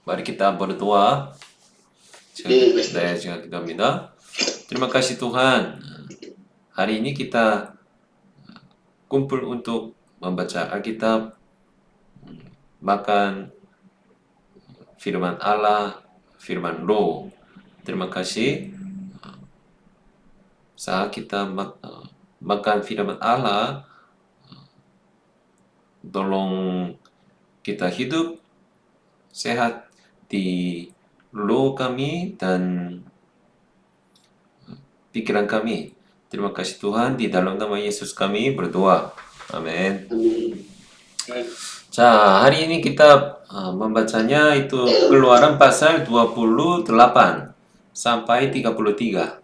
Mari kita berdoa. Saya 기도합니다. Terima kasih Tuhan. Hari ini kita kumpul untuk membaca Alkitab, makan firman Allah, firman Roh. Terima kasih saat kita makan firman Allah, tolong kita hidup sehat di roh kami dan pikiran kami. Terima kasih Tuhan, di dalam nama Yesus kami berdoa. Amin. 자, hari ini kita membacanya itu Keluaran pasal 28 sampai 33.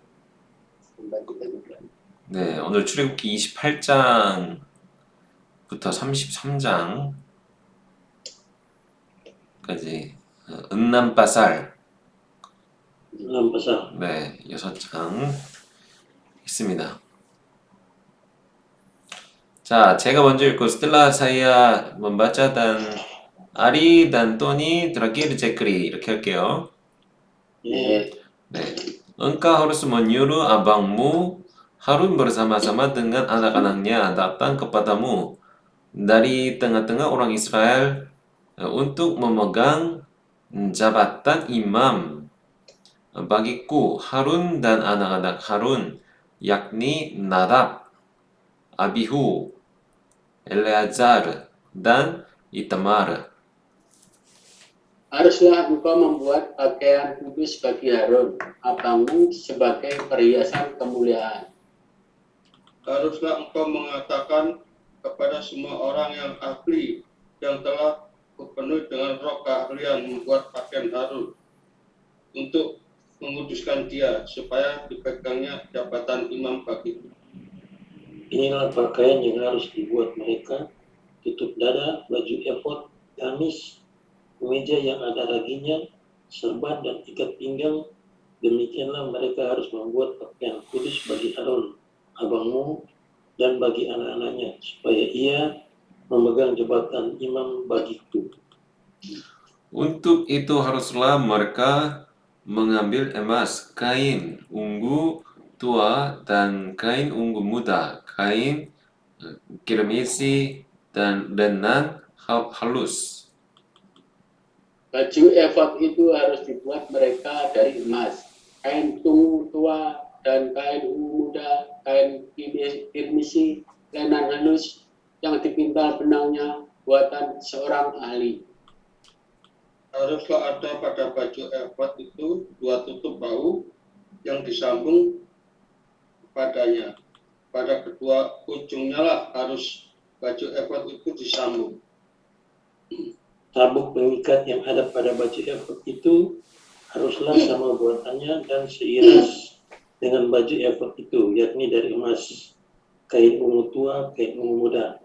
네, 오늘 출애굽기 28장부터 33장까지 은남바살 네, 6장 있습니다. 자, 제가 먼저 읽고 스텔라 사이아 membaca dan Ari dan Tony terakhir Zekri 이렇게 할게요. 네. 네, engkau harus menyuruh abangmu Harun bersama-sama dengan anak-anaknya datang kepadamu dari tengah-tengah orang Israel untuk memegang jabatan imam bagiku Harun dan anak-anak Harun, yakni Nadab, Abihu, Eleazar, dan Itamar. Haruslah engkau membuat pakaian kudus bagi Harun, abangmu, sebagai perhiasan kemuliaan. Haruslah engkau mengatakan kepada semua orang yang ahli yang telah dipenuhi dengan roh keahlian membuat pakaian Harun untuk menguduskan dia supaya dipegangnya jabatan imam bagiku. Inilah pakaian yang harus dibuat mereka: tutup dada, baju efod, gamis, kemeja yang ada raginya, serban dan ikat pinggang. Demikianlah mereka harus membuat pakaian kudus bagi Harun, abangmu, dan bagi anak-anaknya, supaya ia memegang jabatan imam bagiku. Untuk itu haruslah mereka mengambil emas, kain ungu tua dan kain ungu muda, kain kirmisi dan lenan halus. Baju efod itu harus dibuat mereka dari emas, kain ungu tua dan kain ungu muda, kain kirmisi, lenan halus yang dipintal benangnya buatan seorang ahli. Haruslah ada pada baju efod itu 2 tutup bahu yang disambung padanya. Pada kedua ujungnya lah harus baju efod itu disambung. Sabuk pengikat yang ada pada baju efod itu haruslah sama buatannya dan seiras dengan baju efod itu, yakni dari emas, kain ungu tua, kain ungu muda,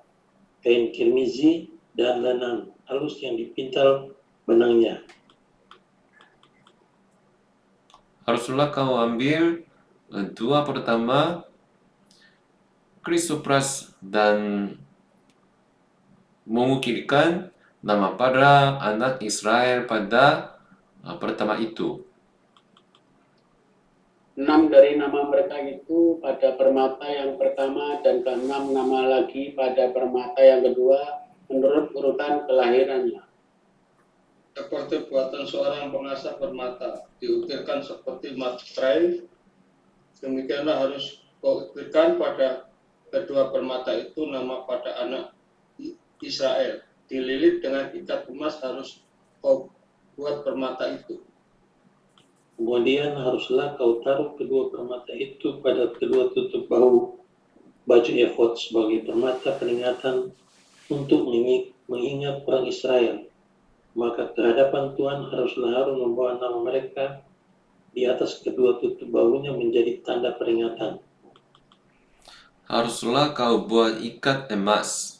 kain kirmizi, dan lenan halus yang dipintal benangnya. Haruslah kau ambil 2 pertama krisopras dan mengukirkan nama pada anak Israel pada pertama itu. 6 dari nama mereka itu pada permata yang pertama dan ke-6 nama lagi pada permata yang kedua menurut urutan kelahirannya. Seperti buatan seorang pengasah permata, diukirkan seperti matrai, demikianlah harus kau ukirkan pada kedua permata itu nama pada anak Israel. Dililit dengan ikat emas harus kau buat permata itu. Kemudian haruslah kau taruh kedua permata itu pada kedua tutup bahu baju efod sebagai permata peringatan untuk mengingat orang Israel. Maka kehadapan Tuhan haruslah Harun membawa nama mereka di atas kedua tutup bahunya menjadi tanda peringatan. Haruslah kau buat ikat emas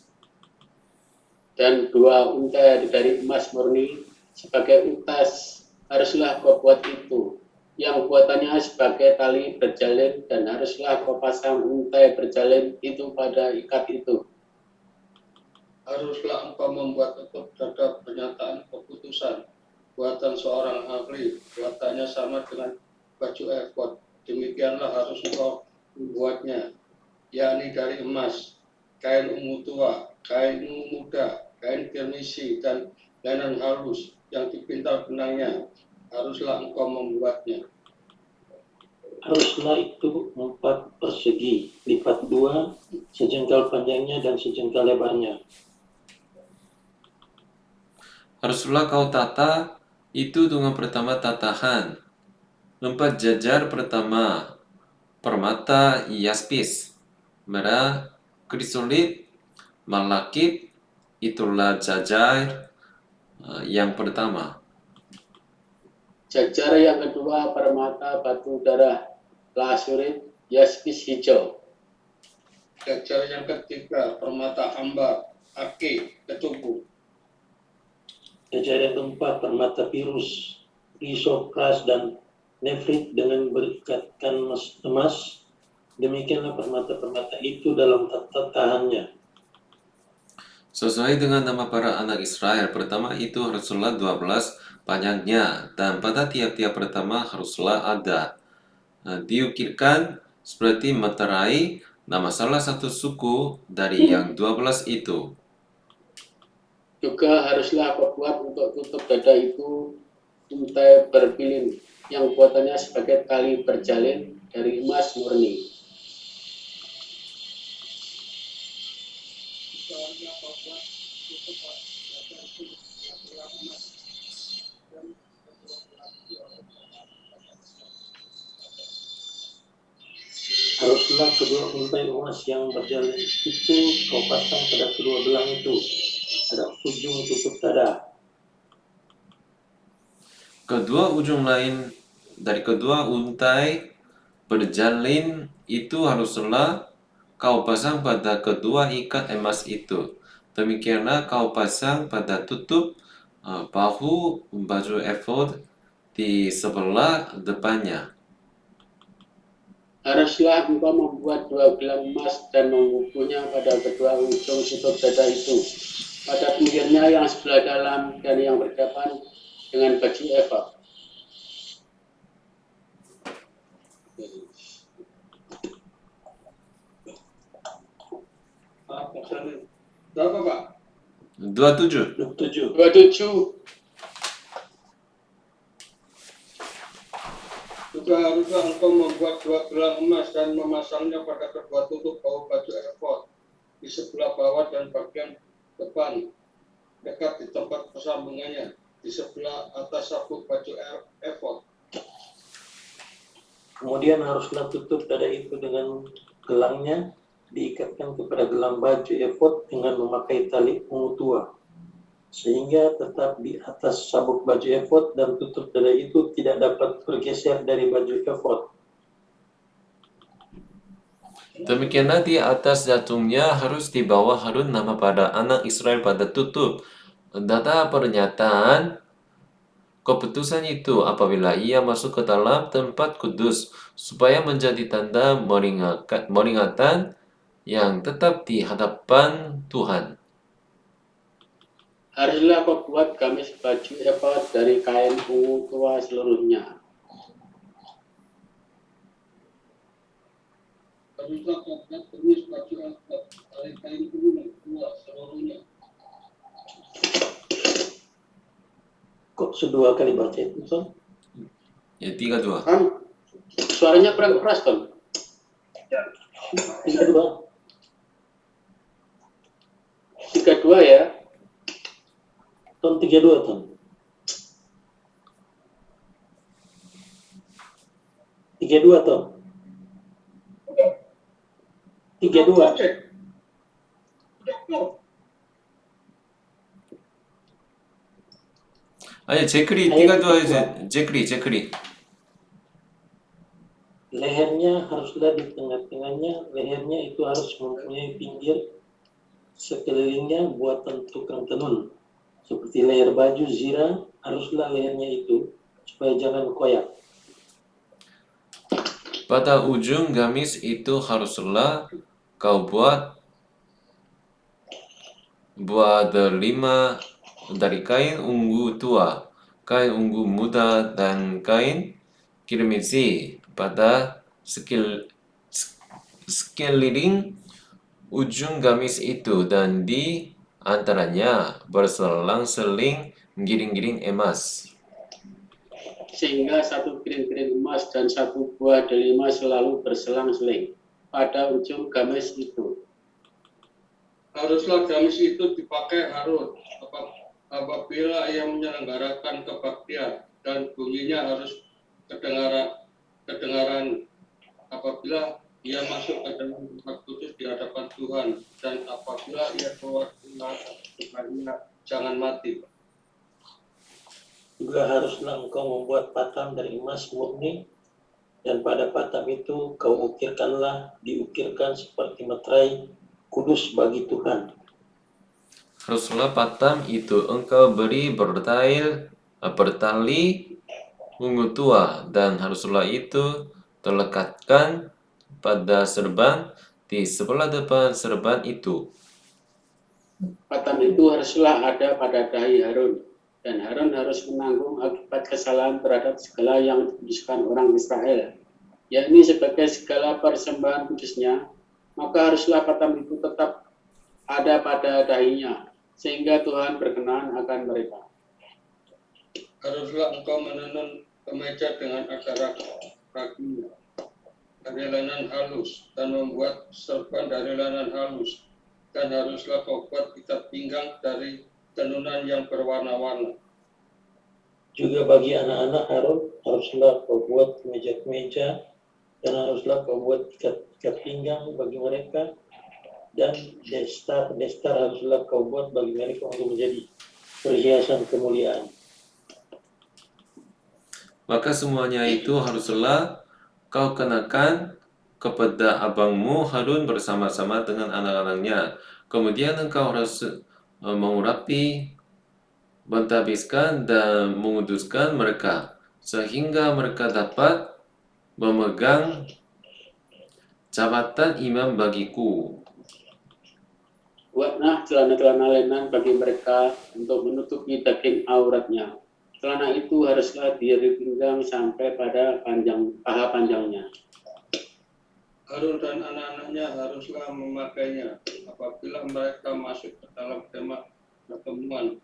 Dan 2 unta dari emas murni sebagai utas haruslah kau buat itu, yang buatannya sebagai tali berjalin, dan haruslah kau pasang unta berjalin itu pada ikat itu. haruslah engkau membuat tutup dada pernyataan keputusan buatan seorang ahli, buatannya sama dengan baju efod. Demikianlah harus engkau membuatnya, yakni dari emas, kain ungu tua, kain ungu muda, kain kirmisi, dan linen halus yang dipintal benangnya. Haruslah engkau membuatnya. Haruslah itu 4 persegi, lipat 2, sejengkal panjangnya dan sejengkal lebarnya. Haruslah kau tata itu dengan pertama tatahan. 4 jajar pertama permata yaspis, merah, krisolit, malakit, itulah jajar yang pertama. Jajar yang kedua permata batu darah lasurit yaspis hijau. Jajar yang ketiga permata ambar, ake, ketubuh. Jajar yang keempat permata pirus, krisopras, dan nefrit dengan berikatkan emas. Demikianlah permata-permata itu dalam tatahannya. Sesuai dengan nama para anak Israel, pertama itu haruslah 12 panjangnya, dan pada tiap-tiap pertama haruslah ada. Diukirkan seperti meterai nama salah satu suku dari yang 12 itu. Juga haruslah kau buat untuk tutup dada itu untai berpilin yang buatannya sebagai tali berjalin dari emas murni. Haruslah kedua untai emas yang berjalin itu kau pasang pada kedua belang itu, pada ujung tutup dada. Kedua ujung lain dari kedua untai berjalin itu haruslah kau pasang pada kedua ikat emas itu. Demikianlah kau pasang pada tutup bahu baju efod di sebelah depannya. Haruslah engkau membuat 2 gelang emas dan mengukuhnya pada kedua ujung tutup dada itu, pada pinggirnya yang sebelah dalam dan yang berhadapan dengan baju efod. Berapa, Pak? 27. 27. 27. Juga haruslah engkau membuat 2 gelang emas dan memasangnya pada kedua tutup bahu baju efod di sebelah bawah dan bagian depan, dekat di tempat persambungannya, di sebelah atas sabuk baju efod. Kemudian haruslah tutup dada itu dengan gelangnya diikatkan kepada gelang baju efod dengan memakai tali ungu tua, sehingga tetap di atas sabuk baju efod, dan tutup dada itu tidak dapat bergeser dari baju efod. Demikianlah di atas jantungnya harus di bawah Harun nama pada anak Israel pada tutup dada pernyataan keputusan itu apabila ia masuk ke dalam tempat kudus supaya menjadi tanda peringatan yang tetap di hadapan Tuhan. Haruslah kau buat gamis baju efod dari kain ungu tua seluruhnya. Haruslah kau buat gamis baju efod dari kain ungu tua seluruhnya. Kok sedua kali baca itu, Son? Ya, 32. Kan suaranya kurang keras, Ton. 32. 32 ya. Ton 32, Ton. 32, Ton. 32. Ayo, Jekri, 32 aja. Jekri. Lehernya haruslah di tengah-tengahnya, lehernya itu harus mempunyai pinggir sekelilingnya buatan tukang tenun. Seperti leher baju zira, haruslah lehernya itu, supaya jangan koyak. Pada ujung gamis itu haruslah kau buat buah delima dari kain ungu tua, kain ungu muda, dan kain kirmizi pada sekeliling ujung gamis itu, dan di antaranya berselang-seling giring-giring emas. Sehingga satu giring-giring emas dan satu buah delima selalu berselang-seling pada ujung gamis itu. Haruslah gamis itu dipakai Harun apabila ia menyelenggarakan kebaktian, dan bunyinya harus kedengaran apabila ia masuk ke dalam tempat kudus di hadapan Tuhan, dan apabila ia keluar supaya jangan mati. Juga haruslah engkau membuat patam dari emas murni, dan pada patam itu kau diukirkan seperti meterai kudus bagi Tuhan. Haruslah patam itu engkau beri bertali ungu tua, dan haruslah itu terlekatkan pada serban di sebelah depan serban itu. Patam itu haruslah ada pada dahi Harun, dan Harun harus menanggung akibat kesalahan terhadap segala yang dikuduskan orang Israel, yakni sebagai segala persembahan kudusnya. Maka haruslah patam itu tetap ada pada dahinya, sehingga Tuhan berkenan akan mereka. Haruslah engkau menenun kemeja dengan agar raginya dari lenan halus, dan membuat serban dari lenan halus, dan haruslah kau buat ikat pinggang dari tenunan yang berwarna-warna. Juga bagi anak-anak Harun haruslah kau buat kemeja-kemeja, dan haruslah kau buat ikat pinggang bagi mereka, dan destar haruslah kau buat bagi mereka untuk menjadi perhiasan kemuliaan. Maka semuanya itu haruslah kau kenakan kepada abangmu Harun bersama-sama dengan anak-anaknya. Kemudian engkau harus mengurapi, mentahbiskan, dan menguduskan mereka, sehingga mereka dapat memegang jabatan imam bagiku. Buatlah celana-celana lenan bagi mereka untuk menutupi daging auratnya. Celana itu haruslah dari pinggang sampai pada paha panjangnya. Harun dan anak-anaknya haruslah memakainya apabila mereka masuk ke dalam kemah pertemuan,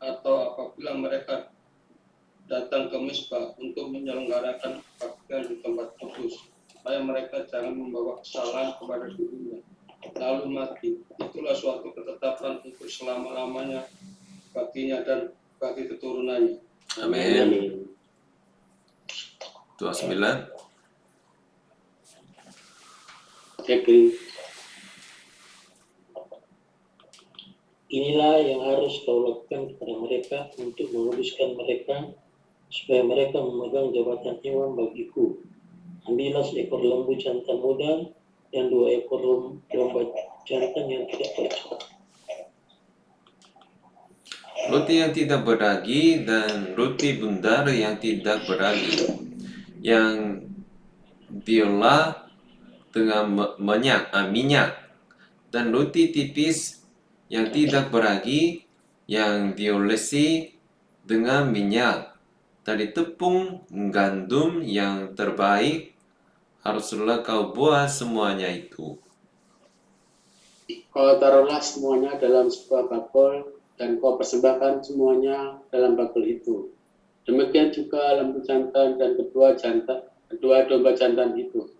atau apabila mereka datang ke Mizpah untuk menyelenggarakan kebaktian di tempat kudus, supaya mereka jangan membawa kesalahan kepada dirinya lalu mati. Itulah suatu ketetapan untuk selama-lamanya baginya dan bagi keturunannya. Amin. 29. Jadi, Inilah yang harus kau lakukan kepada mereka untuk menguduskan mereka, supaya mereka memegang jabatan imam bagiku. Ambillah seekor lembu jantan muda dan 2 ekor domba jantan yang tidak bercacat, Roti yang tidak beragi dan roti bundar yang tidak beragi, yang diolah dengan minyak, dan roti tipis yang tidak beragi, yang diolesi dengan minyak dari tepung gandum yang terbaik. Haruslah kau buat semuanya itu. kau taruhlah semuanya dalam sebuah bakul, dan kau persembahkan semuanya dalam bakul itu. Demikian juga lembu jantan dan kedua domba jantan itu.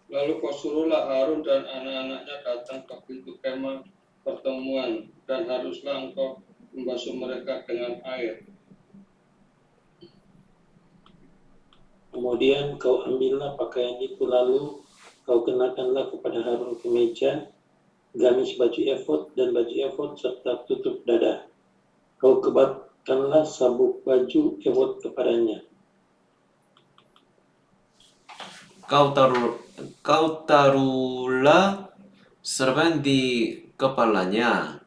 Lalu kau suruhlah Harun dan anak-anaknya datang ke pintu kemah pertemuan, dan haruslah engkau membasuh mereka dengan air. Kemudian kau ambillah pakaian itu, lalu kau kenakanlah kepada Harun kemeja, gamis baju efod dan baju efod serta tutup dada. Kau kebatkanlah sabuk baju efod kepadanya. Kau taruhlah serban di kepalanya,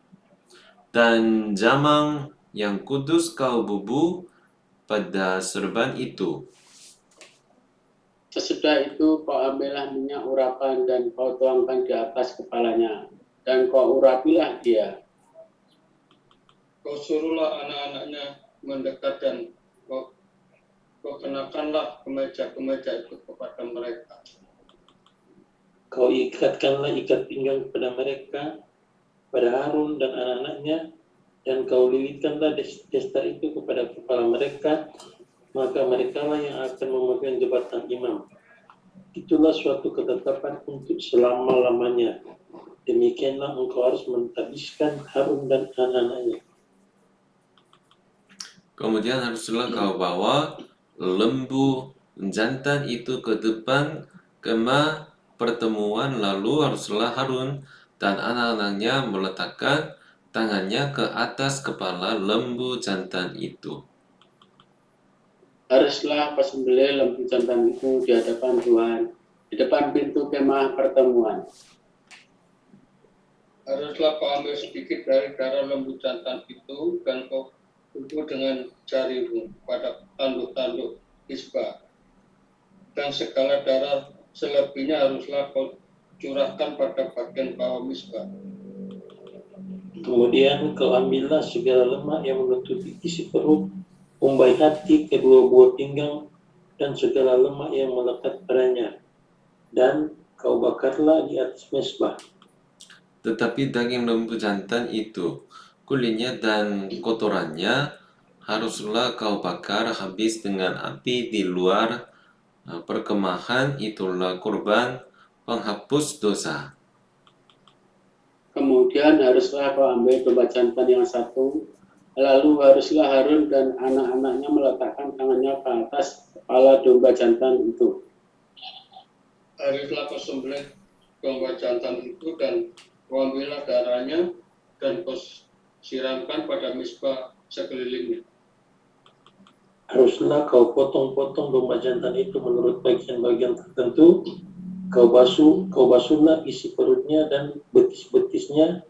dan jamang yang kudus kau bubuh pada serban itu. Sesudah itu kau ambillah minyak urapan dan kau tuangkan di atas kepalanya, dan kau urapilah dia. Kau suruhlah anak-anaknya mendekat dan kau kenakanlah kemeja-kemeja itu kepada mereka. Kau ikatkanlah ikat pinggang kepada mereka, pada Harun dan anak-anaknya, dan kau lilitkanlah destar itu kepada kepala mereka, maka merekalah yang akan memegang jabatan imam. Itulah suatu ketetapan untuk selama-lamanya. Demikianlah engkau harus mentahbiskan Harun dan anak-anaknya. Kemudian haruslah kau bawa lembu jantan itu ke depan kemah pertemuan, lalu haruslah Harun dan anak-anaknya meletakkan tangannya ke atas kepala lembu jantan itu. Haruslah kau sembelih lembu jantan itu di hadapan Tuhan, di depan pintu kemah pertemuan. Haruslah kau ambil sedikit dari darah lembu jantan itu dan kau tubuh dengan jarimu pada tanduk-tanduk Misbah, dan segala darah selebihnya haruslah kau curahkan pada bagian bawah Misbah. Kemudian kau ambillah segala lemak yang menutupi isi perut, umbai hati, kedua buah pinggang, dan segala lemak yang melekat padanya, dan kau bakarlah di atas mezbah. Tetapi daging lembu jantan itu, kulitnya dan kotorannya haruslah kau bakar habis dengan api di luar perkemahan. Itulah kurban penghapus dosa. Kemudian haruslah kau ambil domba jantan yang satu, lalu haruslah Harun dan anak-anaknya meletakkan tangannya ke atas kepala domba jantan itu. Haruslah kau sembelih domba jantan itu dan kau ambillah darahnya dan kau siramkan pada Misbah sekelilingnya. Haruslah kau potong-potong domba jantan itu menurut bagian-bagian tertentu. Kau basuhlah isi perutnya dan betis-betisnya,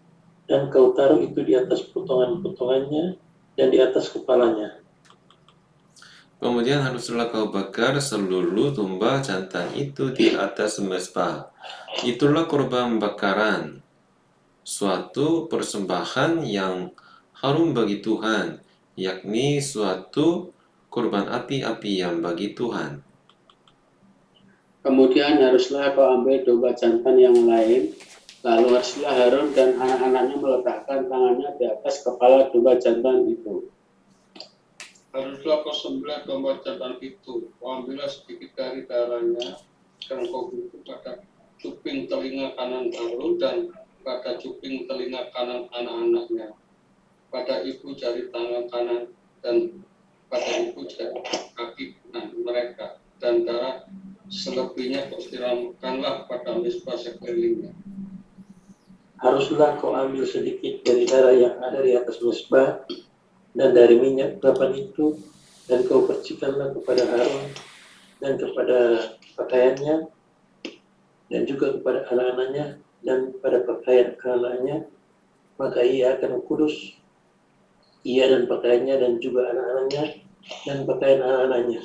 dan kau taruh itu di atas potongan-potongannya dan di atas kepalanya. Kemudian haruslah kau bakar seluruh domba jantan itu di atas mezbah. Itulah kurban bakaran, suatu persembahan yang harum bagi Tuhan, yakni suatu kurban api-apian bagi Tuhan. Kemudian haruslah kau ambil domba jantan yang lain, lalu haruslah Harun dan anak-anaknya meletakkan tangannya di atas kepala domba jantan itu. Haruslah kau sembelih domba jantan itu, kau ambillah sedikit dari darahnya dan kau bungkus pada cuping telinga kanan Harun dan pada cuping telinga kanan anak-anaknya, pada ibu jari tangan kanan dan pada ibu jari kaki kanan mereka, dan darah selebihnya kau siramkanlah pada Misbah sekelilingnya. Haruslah kau ambil sedikit dari darah yang ada di atas mezbah dan dari minyak urapan itu, dan kau percikanlah kepada Harun dan kepada pakaiannya, dan juga kepada anak-anaknya dan pada pakaian anak-anaknya, maka ia akan kudus, ia dan pakaiannya dan juga anak-anaknya dan pakaian anak-anaknya.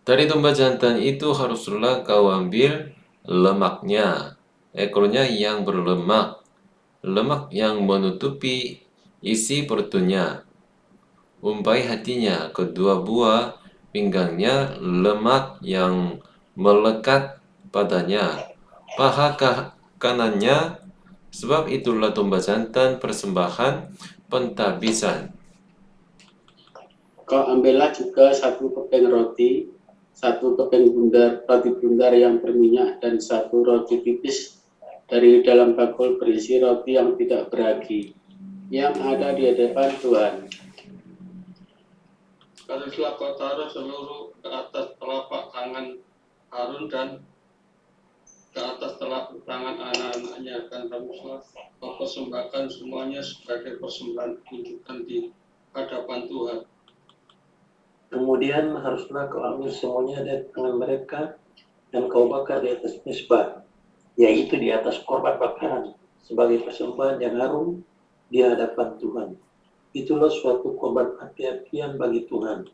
Dari domba jantan itu haruslah kau ambil lemaknya, ekornya yang berlemak, lemak yang menutupi isi perutnya, umpai hatinya, kedua buah pinggangnya, lemak yang melekat padanya, paha kanannya, sebab itulah domba jantan persembahan pentahbisan. Kau ambillah juga satu keping roti, satu keping roti bundar yang berminyak, dan satu roti tipis dari dalam bakul berisi roti yang tidak beragi, yang ada di hadapan Tuhan. Haruslah kau taruh seluruh ke atas telapak tangan Harun dan ke atas telapak tangan anak-anaknya, dan haruslah kau persembahkan semuanya sebagai persembahan tunjukkan di hadapan Tuhan. Kemudian haruslah kau ambil semuanya dari tangan mereka dan kau bakar di atas mezbah, yaitu di atas korban bakaran, sebagai persembahan yang harum di hadapan Tuhan. Itulah suatu korban api-apian bagi Tuhan.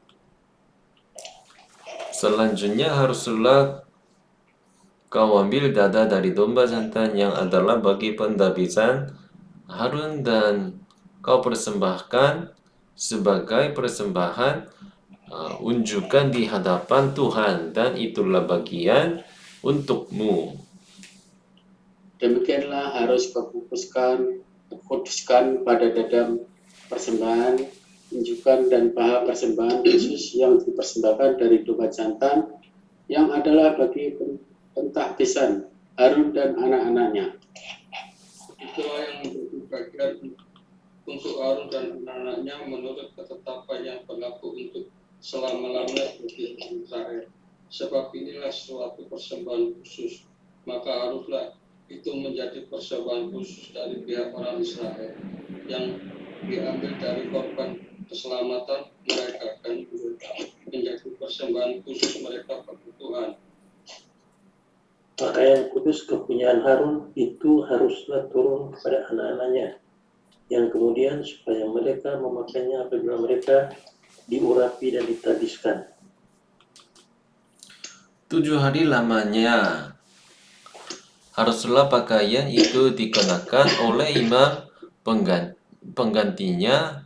Selanjutnya haruslah Kau ambil dada dari domba jantan yang adalah bagi pendapisan Harun dan kau persembahkan sebagai persembahan unjukan di hadapan Tuhan, dan itulah bagian untukmu. Demikianlah harus kuduskan pada dada persembahan, unjukan dan paha persembahan khusus yang dipersembahkan dari domba jantan yang adalah bagi pentahbisan Harun dan anak-anaknya. Itulah yang menjadi bagian untuk Harun dan anak-anaknya menurut ketetapan yang berlaku untuk selama-lamanya bagi Israel. Sebab inilah suatu persembahan khusus, maka haruslah itu menjadi persembahan khusus dari pihak orang Israel yang diambil dari korban keselamatan mereka dan menjadi persembahan khusus mereka bagi Tuhan. Pakaian kudus kepunyaan Harun itu haruslah turun kepada anak-anaknya, yang kemudian supaya mereka memakainya apabila mereka diurapi dan ditadiskan. 7 hari lamanya haruslah pakaian itu dikenakan oleh imam penggantinya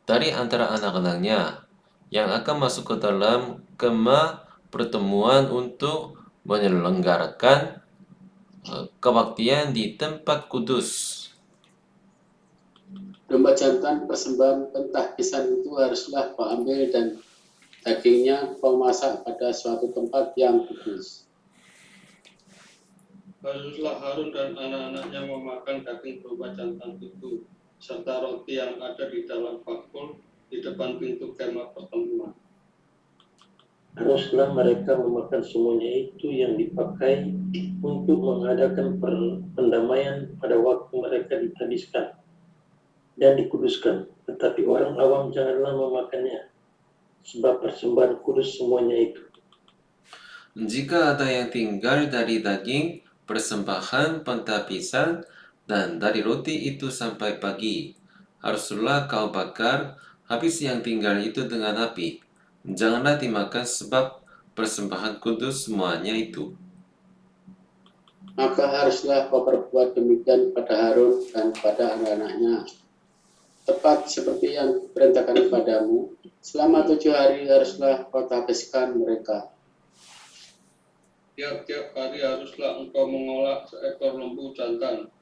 dari antara anak-anaknya yang akan masuk ke dalam kemah pertemuan untuk menyelenggarakan kebaktian di tempat kudus. Domba jantan persembahan pentahbisan itu haruslah kau ambil dan dagingnya kau masak pada suatu tempat yang kudus. Haruslah Harun dan anak-anaknya memakan daging domba jantan itu serta roti yang ada di dalam bakul di depan pintu kemah pertemuan. Haruslah mereka memakan semuanya itu yang dipakai untuk mengadakan pendamaian pada waktu mereka ditadiskan dan dikuduskan, tetapi orang awam janganlah memakannya, sebab persembahan kudus semuanya itu. Jika ada yang tinggal dari daging persembahan pentahbisan dan dari roti itu sampai pagi, haruslah kau bakar habis yang tinggal itu dengan api. Janganlah dimakan sebab persembahan kudus semuanya itu. Maka haruslah kau perbuat demikian pada Harun dan pada anak-anaknya, tepat seperti yang diperintahkan kepadamu. Selama 7 hari haruslah kau tahbiskan mereka. Tiap-tiap hari haruslah engkau mengolah seekor lembu jantan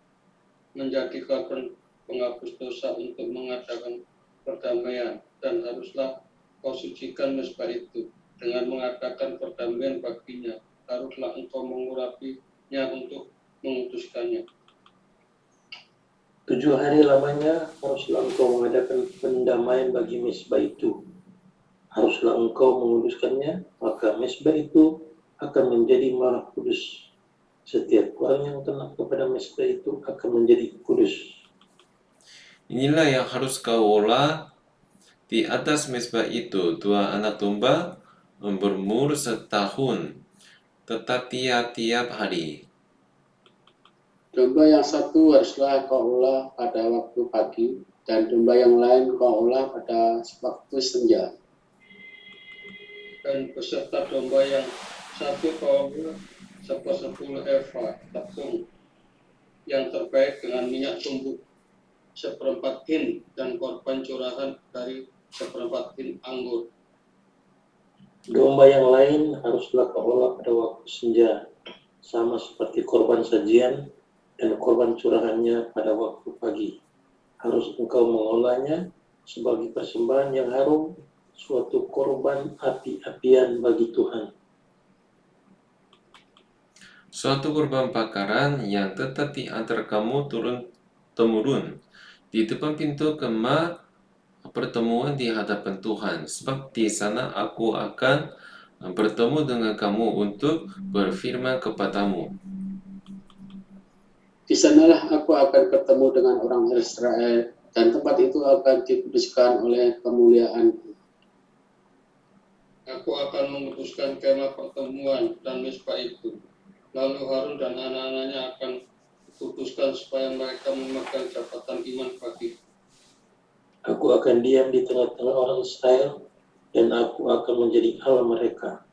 menjadi korban penghapus dosa untuk mengadakan perdamaian, dan haruslah kau sucikan mezbah itu dengan mengadakan perdamaian baginya. Haruslah engkau mengurapinya untuk menguduskannya. 7 hari lamanya haruslah engkau mengadakan pendamaian bagi mezbah itu. Haruslah engkau menguduskannya, maka mezbah itu akan menjadi maha kudus. Setiap orang yang kena kepada mezbah itu akan menjadi kudus. Inilah yang harus kau olah di atas mezbah itu, 2 anak domba berumur setahun, tetap tiap-tiap hari. Domba yang satu haruslah kau olah pada waktu pagi, dan domba yang lain kau olah pada waktu senja. Dan beserta domba yang satu kau olah 10 eva tepung yang terbaik dengan minyak tumbuk 1/4 hin dan korban curahan dari 1/4 hin anggur. Domba yang lain haruslah kau olah pada waktu senja, sama seperti korban sajian dan korban curahannya pada waktu pagi. Harus engkau mengolahnya sebagai persembahan yang harum, suatu korban api-apian bagi Tuhan. Suatu korban bakaran yang tetap di antara kamu turun-temurun di depan pintu kemah pertemuan di hadapan Tuhan, sebab di sana aku akan bertemu dengan kamu untuk berfirman kepadamu. Di sanalah aku akan bertemu dengan orang Israel, dan tempat itu akan dikuduskan oleh kemuliaan-Ku. Aku akan menguduskan kemah pertemuan dan mezbah itu. Lalu Harun dan anak-anaknya akan dikuduskan supaya mereka memegang jabatan iman bagi. Aku akan diam di tengah-tengah orang Israel, dan aku akan menjadi Allah mereka.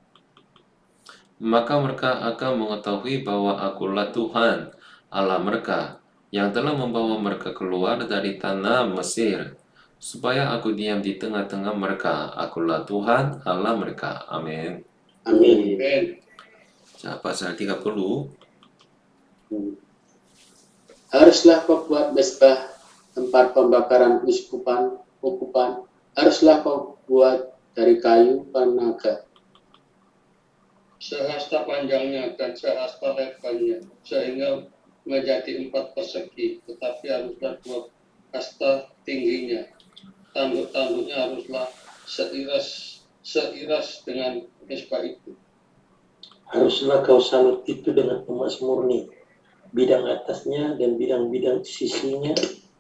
maka mereka akan mengetahui bahwa Akulah Tuhan Allah mereka yang telah membawa mereka keluar dari tanah Mesir, supaya aku diam di tengah-tengah mereka. Akulah Tuhan Allah mereka. Amin. Amin. Amin. Pasal 30. Haruslah kau buat mezbah tempat pembakaran ukupan. Haruslah kau buat dari kayu panaga. Sehasta panjangnya dan sehasta lebarnya, sehingga menjadi 4 persegi, tetapi haruslah 2 hasta tingginya. Tanduk-tanduknya haruslah seiras dengan mezbah itu. Haruslah kau salut itu dengan emas murni, bidang atasnya dan bidang-bidang sisinya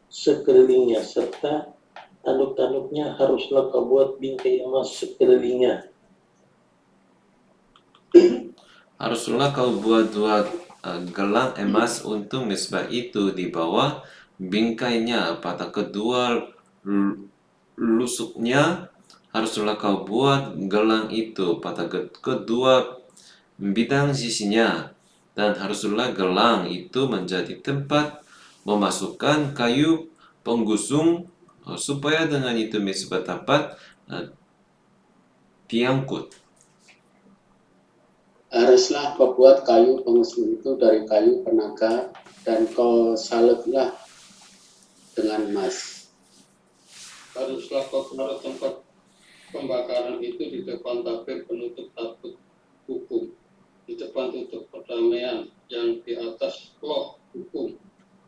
sekelilingnya, serta tanduk-tanduknya haruslah kau buat bingkai emas sekelilingnya. Haruslah kau buat 2 gelang emas untuk mezbah itu di bawah bingkainya, pada kedua lusuknya haruslah kau buat gelang itu pada kedua bidang sisinya, dan haruslah gelang itu menjadi tempat memasukkan kayu penggusung, supaya dengan itu mezbah dapat diangkut. Haruslah kau buat kayu pengusung itu dari kayu panaga, dan kau salutlah dengan emas. Haruslah kau taruh tempat pembakaran itu di depan tabir penutup tabut hukum, di depan tutup perdamaian yang di atas loh hukum,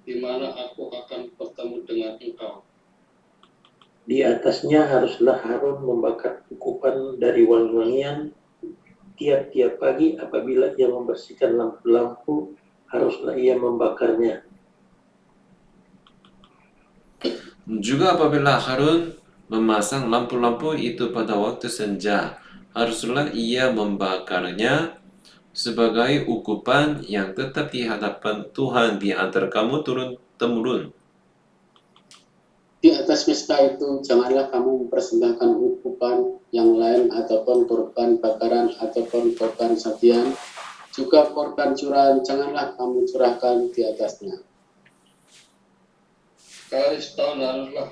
di mana aku akan bertemu dengan engkau. Di atasnya haruslah Harun membakar ukupan dari wangi-wangian tiap-tiap pagi. Apabila ia membersihkan lampu-lampu, haruslah ia membakarnya. Juga apabila Harun memasang lampu-lampu itu pada waktu senja, haruslah ia membakarnya sebagai ukupan yang tetap di hadapan Tuhan di antara kamu turun-temurun. Di atas mezbah itu janganlah kamu mempersembahkan ukupan yang lain, ataupun korban bakaran, ataupun korban sajian. Juga korban curahan janganlah kamu curahkan di atasnya. Sekali setahun haruslah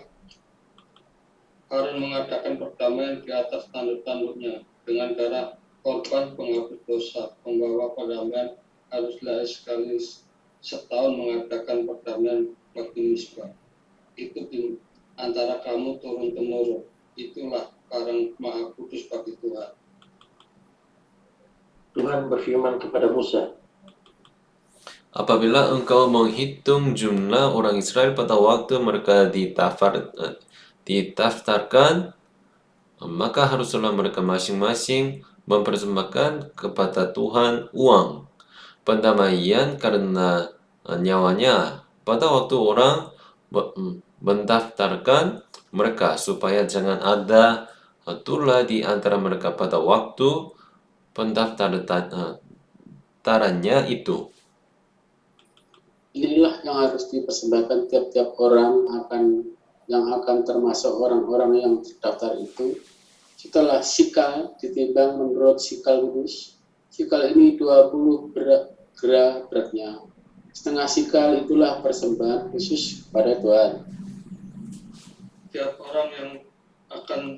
Harun mengadakan perdamaian di atas tanduk-tanduknya dengan darah korban penghapus dosa. Pembawa perdamaian haruslah sekali setahun mengadakan perdamaian bagi mezbah itu di antara kamu turun-temurun. Itulah barang maha kudus bagi Tuhan. Tuhan berfirman kepada Musa, Apabila engkau menghitung jumlah orang Israel pada waktu mereka didaftarkan, maka haruslah mereka masing-masing mempersembahkan kepada Tuhan uang pendamaian karena nyawanya pada waktu orang mendaftarkan mereka, supaya jangan ada tulah di antara mereka pada waktu pendaftarannya itu. Inilah yang harus dipersembahkan tiap-tiap orang yang akan termasuk orang-orang yang terdaftar itu. Setelah sikal ditimbang menurut sikal kudus, sikal ini 20 gera beratnya. Setengah sikal itulah persembahan khusus pada Tuhan. Tiap orang yang akan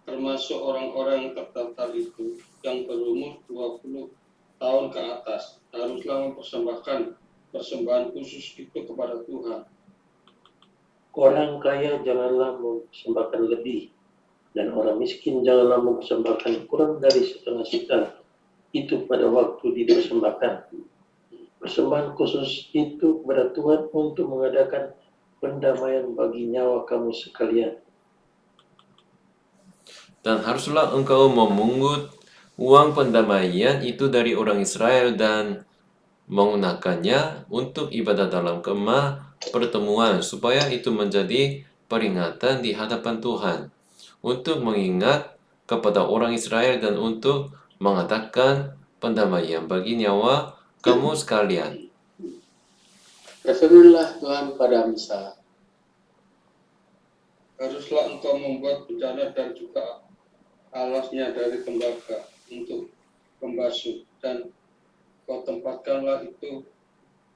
termasuk orang-orang terdaftar itu yang berumur 20 tahun ke atas haruslah mempersembahkan persembahan khusus itu kepada Tuhan. orang kaya janganlah mempersembahkan lebih, dan orang miskin janganlah mempersembahkan kurang dari setengah sikal itu pada waktu dipersembahkan. Persembahan khusus itu kepada Tuhan untuk mengadakan pendamaian bagi nyawa kamu sekalian. Dan haruslah engkau memungut uang pendamaian itu dari orang Israel dan menggunakannya untuk ibadah dalam kemah pertemuan, supaya itu menjadi peringatan di hadapan Tuhan, untuk mengingat kepada orang Israel dan untuk mengadakan pendamaian bagi nyawa kamu sekalian. Berfirmanlah Tuhan pada Musa, Haruslah engkau membuat bejana dan juga alasnya dari tembaga untuk pembasuh, dan kau tempatkanlah itu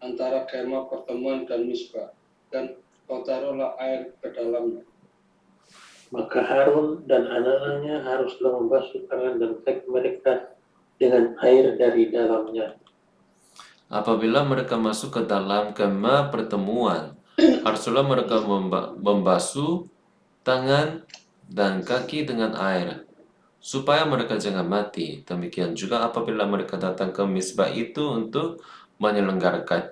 antara kemah pertemuan dan misbah, dan kau taruhlah air ke dalamnya. Maka Harun dan anak-anaknya haruslah membasuh tangan dan kaki mereka dengan air dari dalamnya. Apabila mereka masuk ke dalam kemah pertemuan, haruslah mereka membasuh tangan dan kaki dengan air, supaya mereka jangan mati. Demikian juga apabila mereka datang ke misbah itu untuk menyelenggarakan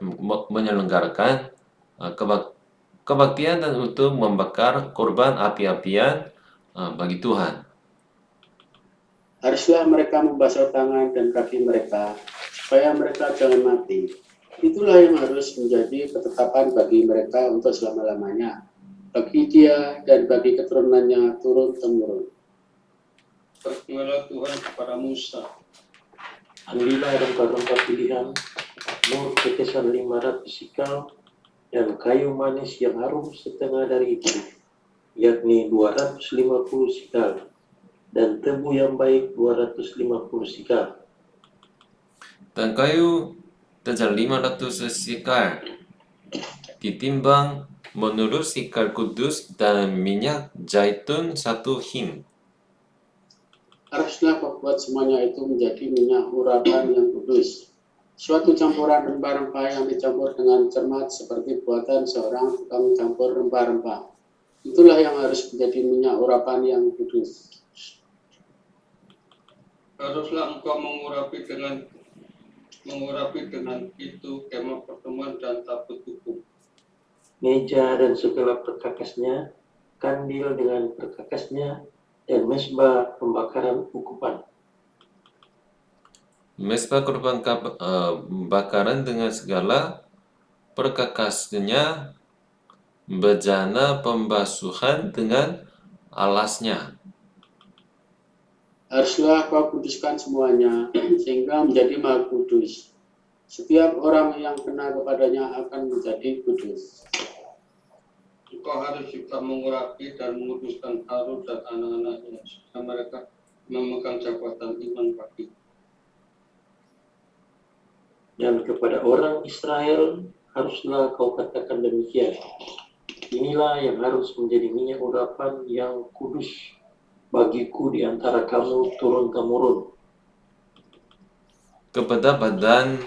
kebaktian dan untuk membakar korban api-apian bagi Tuhan. Haruslah mereka membasuh tangan dan kaki mereka, supaya mereka jangan mati. Itulah yang harus menjadi ketetapan bagi mereka untuk selama-lamanya, bagi dia dan bagi keturunannya turun-temurun. Berfirmanlah Tuhan kepada Musa, Ambillah rempah-rempah pilihan, mur tetesan 500 sikal, dan kayu manis yang harum setengah dari itu, yakni 250 sikal, dan tebu yang baik 250 sikal. Dan kayu tajam 500 sikal ditimbang menurut sikal kudus, dan minyak zaitun 1 hin. Haruslah membuat semuanya itu menjadi minyak urapan yang kudus, suatu campuran rempah-rempah yang dicampur dengan cermat seperti buatan seorang tukang campur rempah-rempah. Itulah yang harus menjadi minyak urapan yang kudus. haruslah engkau mengurapi dengan itu kemah pertemuan dan tabut hukum, Meja dan segala perkakasnya, kandil dengan perkakasnya, dan mesbah pembakaran ukupan. Mesbah korban bakaran dengan segala perkakasnya, bejana pembasuhan dengan alasnya. Haruslah kau kuduskan semuanya, sehingga menjadi maha kudus. Setiap orang yang kena kepadanya akan menjadi kudus. engkau harus juga mengurapi dan menguduskan Harun dan anak-anaknya, supaya mereka memegang jabatan iman bagi. Dan kepada orang Israel haruslah kau katakan demikian. Inilah yang harus menjadi minyak urapan yang kudus bagiku di antara kamu turun-temurun. Kepada badan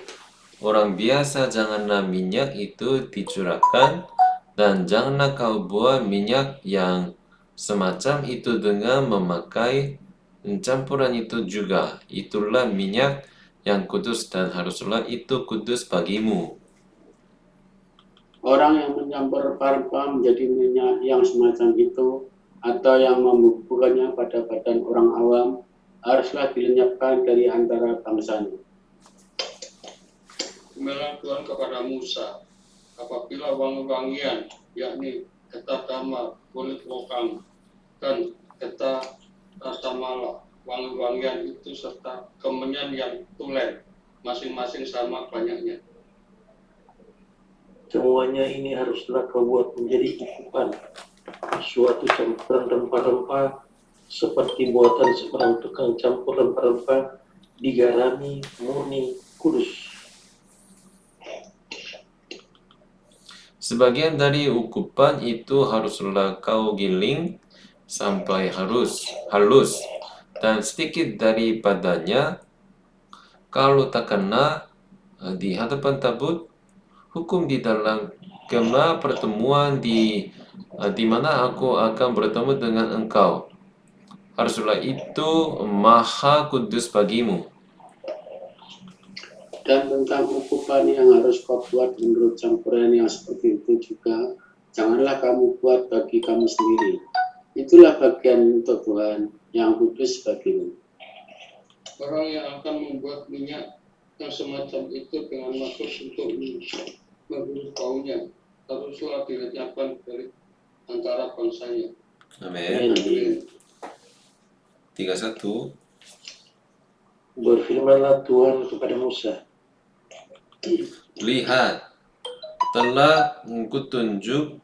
orang biasa janganlah minyak itu dicurahkan, dan janganlah kau buat minyak yang semacam itu dengan memakai campuran itu juga. Itulah minyak yang kudus, dan haruslah itu kudus bagimu. Orang yang mencampur rempah-rempah menjadi minyak yang semacam itu, atau yang membubuhkannya pada badan orang awam, haruslah dilenyapkan dari antara bangsanya. Firman Tuhan kepada Musa, apabila wangi-wangian, yakni getah damar, kulit lokang, dan getah rasa mala, wangi-wangian itu serta kemenyan yang tulen, masing-masing sama banyaknya. Semuanya ini haruslah kau buat menjadi ukupan, suatu campuran rempah-rempah seperti buatan seorang tukang campur rempah-rempah, digarami, murni, kudus. Sebagian dari ukupan itu haruslah kau giling sampai halus, dan sedikit daripadanya kalau tak kena di hadapan tabut hukum di dalam kemah pertemuan di mana aku akan bertemu dengan engkau, haruslah itu maha kudus bagimu. Dan tentang ukupan yang harus kau buat menurut campuran yang seperti itu juga, janganlah kamu buat bagi kamu sendiri. Itulah bagian untuk Tuhan yang kudus bagimu. Orang yang akan membuat minyak yang semacam itu dengan maksud untuk memburu baunya, haruslah dilenyapkan dari antara bangsanya. Amin. Amin. 31. Berfirmanlah Tuhan kepada Musa, Lihat, telah kutunjuk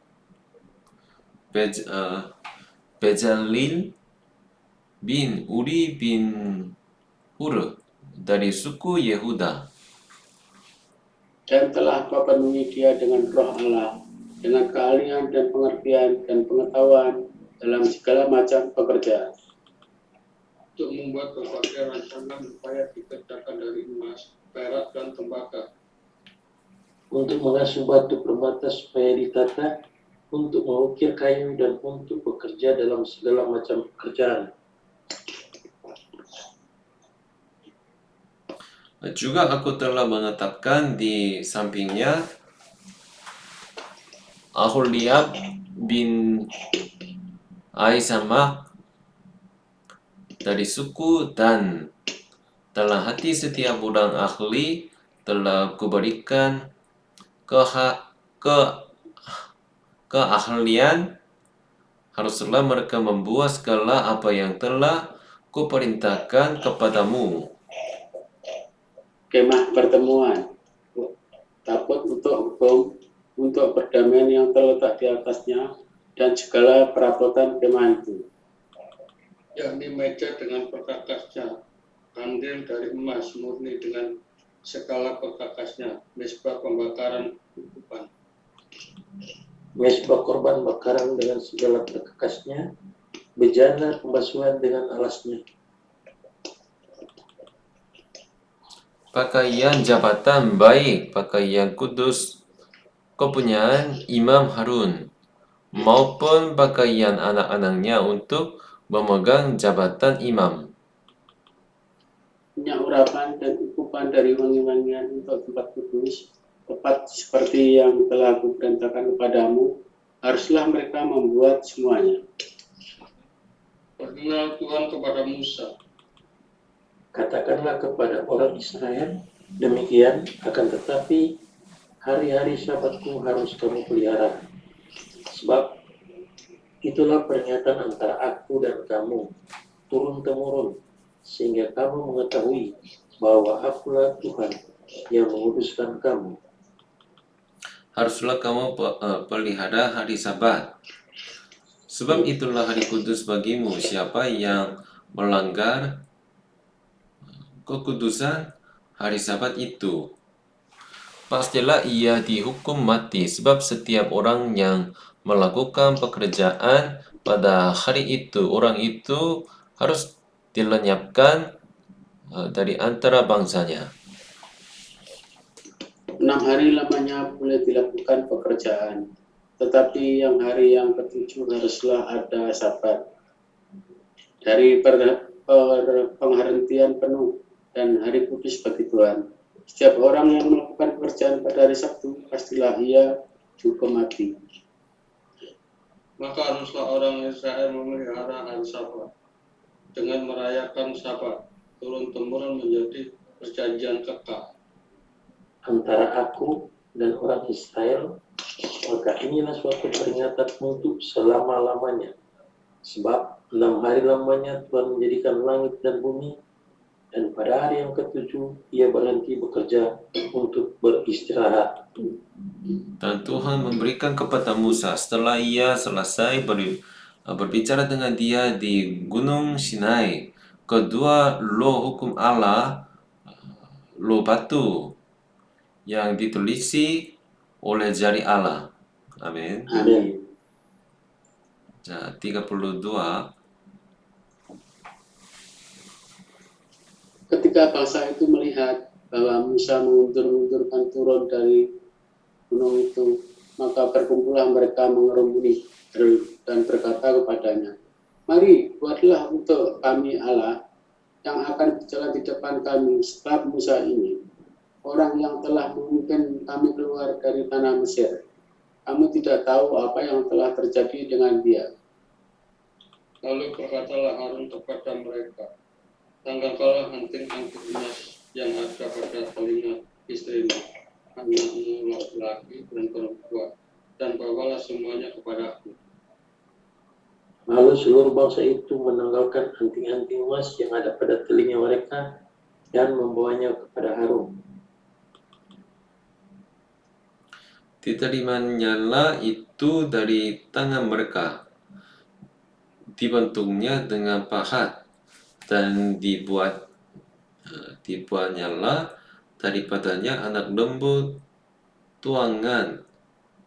Bezalel bin Uri bin Hur dari suku Yehuda. Dan telah kau penuhi dia dengan roh Allah, dengan keahlian dan pengertian dan pengetahuan dalam segala macam pekerjaan. Untuk membuat berbagai rancangan upaya dikerjakan dari emas, perak, dan tembaga. Untuk mengasuh batu permata supaya ditata, untuk mengukir kayu, dan untuk bekerja dalam segala macam pekerjaan. Juga aku telah menetapkan di sampingnya Aholiab bin Aisamah dari suku Dan. Dalam hati setiap orang ahli telah kuberikan keahlian, haruslah mereka membuat segala apa yang telah kuperintahkan kepadamu. Kemah pertemuan, tabut untuk hukum, untuk perdamaian yang terletak di atasnya, dan segala perabotan kemah itu. Yakni meja dengan perkakasnya, kandil dari emas murni dengan segala perkakasnya, mezbah pembakaran ukupan, Mezbah korban bakaran dengan segala perkakasnya, bejana pembasuhan dengan alasnya. Pakaian jabatan baik, pakaian kudus kepunyaan Imam Harun, maupun pakaian anak-anaknya untuk memegang jabatan imam. Minyak urapan dan ukupan dari wangi-wangian untuk tempat kudus, tepat seperti yang telah kuperintahkan kepadamu, haruslah mereka membuat semuanya. Berfirman Tuhan kepada Musa, Katakanlah kepada orang Israel, demikian akan tetapi hari-hari Sabatku harus kamu pelihara. Sebab itulah peringatan antara aku dan kamu, turun-temurun, sehingga kamu mengetahui bahwa akulah Tuhan yang menguduskan kamu. Haruslah kamu pelihara hari Sabat, sebab itulah hari kudus bagimu. Siapa yang melanggar kekudusan hari Sabat itu, pastilah ia dihukum mati, sebab setiap orang yang melakukan pekerjaan pada hari itu, orang itu harus dilenyapkan dari antara bangsanya. 6 hari lamanya boleh dilakukan pekerjaan, tetapi yang hari yang ketujuh haruslah ada Sabat. Dari penghentian penuh dan hari kudus bagi Tuhan. Setiap orang yang melakukan pekerjaan pada hari Sabtu, pastilah ia dihukum mati. maka haruslah orang Israel memelihara hari Sabat dengan merayakan Sabat, turun-temurun menjadi perjanjian kekal Antara aku dan orang Israel, maka inilah suatu peringatan untuk selama-lamanya. Sebab 6 hari lamanya Tuhan menjadikan langit dan bumi, dan pada hari yang ketujuh ia berhenti bekerja untuk beristirahat. Dan Tuhan memberikan kepada Musa setelah ia selesai berbicara dengan dia di Gunung Sinai kedua loh hukum Allah, loh batu yang ditulisi oleh jari Allah. Amin. Amin. 32. Ketika bangsa itu melihat bahwa Musa mengundur-undurkan turun dari gunung itu, maka berkumpullah mereka mengerumuni dan berkata kepadanya, "Mari, buatlah untuk kami Allah yang akan berjalan di depan kami, sebab Musa ini orang yang telah memimpin kami keluar dari tanah Mesir. Kamu tidak tahu apa yang telah terjadi dengan dia." Lalu berkatalah Harun kepada mereka, tanggalkanlah anting-anting emas yang ada pada telinga istrimu, anakmu laki-laki dan perempuan, dan bawalah semuanya kepadaku. Lalu seluruh bangsa itu menanggalkan anting-anting emas yang ada pada telinga mereka dan membawanya kepada Harun. Diterimanya itu dari tangan mereka, dibentuknya dengan pahat dan dibuat Dibuatnyalah daripadanya anak lembu tuangan.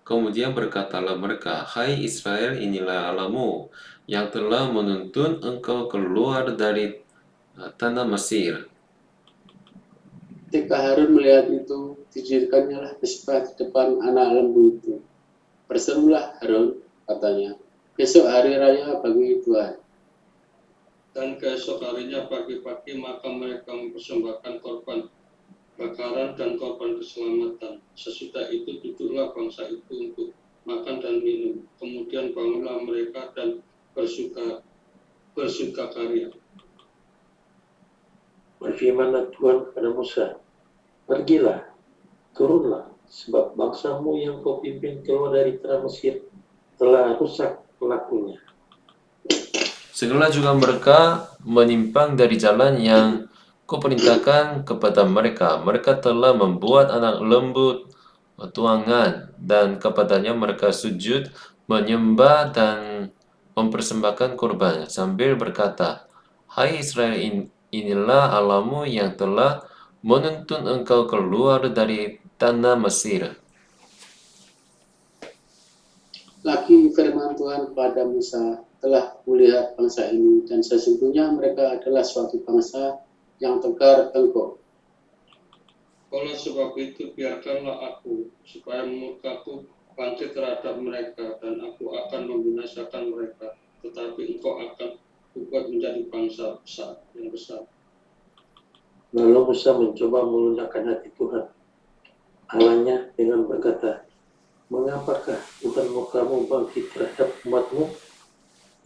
Kemudian berkatalah mereka, "Hai Israel, inilah Allahmu yang telah menuntun engkau keluar dari tanah Mesir." Ketika Harun melihat itu, didirikannya mesbah di depan anak lembu itu. "Berserulah Harun," katanya, "besok hari raya bagi Tuhan." Dan keesok harinya pagi-pagi maka mereka mempersembahkan korban bakaran dan korban keselamatan. Sesudah itu duduklah bangsa itu untuk makan dan minum. Kemudian bangunlah mereka dan bersukakarya. Berfirmanlah Tuhan kepada Musa, "Pergilah, turunlah, sebab bangsamu yang kau pimpin keluar dari tanah Mesir telah rusak pelakunya." Segala juga mereka menyimpang dari jalan yang kuperintahkan kepada mereka. Mereka telah membuat anak lembu tuangan, dan kepadanya mereka sujud, menyembah, dan mempersembahkan kurban, sambil berkata, "Hai Israel, inilah Allahmu yang telah menuntun engkau keluar dari tanah Mesir." Lagi firman Tuhan kepada Musa, "Telah kulihat bangsa ini, dan sesungguhnya mereka adalah suatu bangsa yang tegar tengkuk. Oleh sebab itu biarkanlah aku, supaya murkaku bangkit terhadap mereka, dan aku akan membinasakan mereka. Tetapi engkau akan kubuat menjadi bangsa besar, yang besar." Lalu Musa mencoba melunakkan hati Tuhan Allahnya dengan berkata, "Mengapakah Tuhan kamu bangkit terhadap umatmu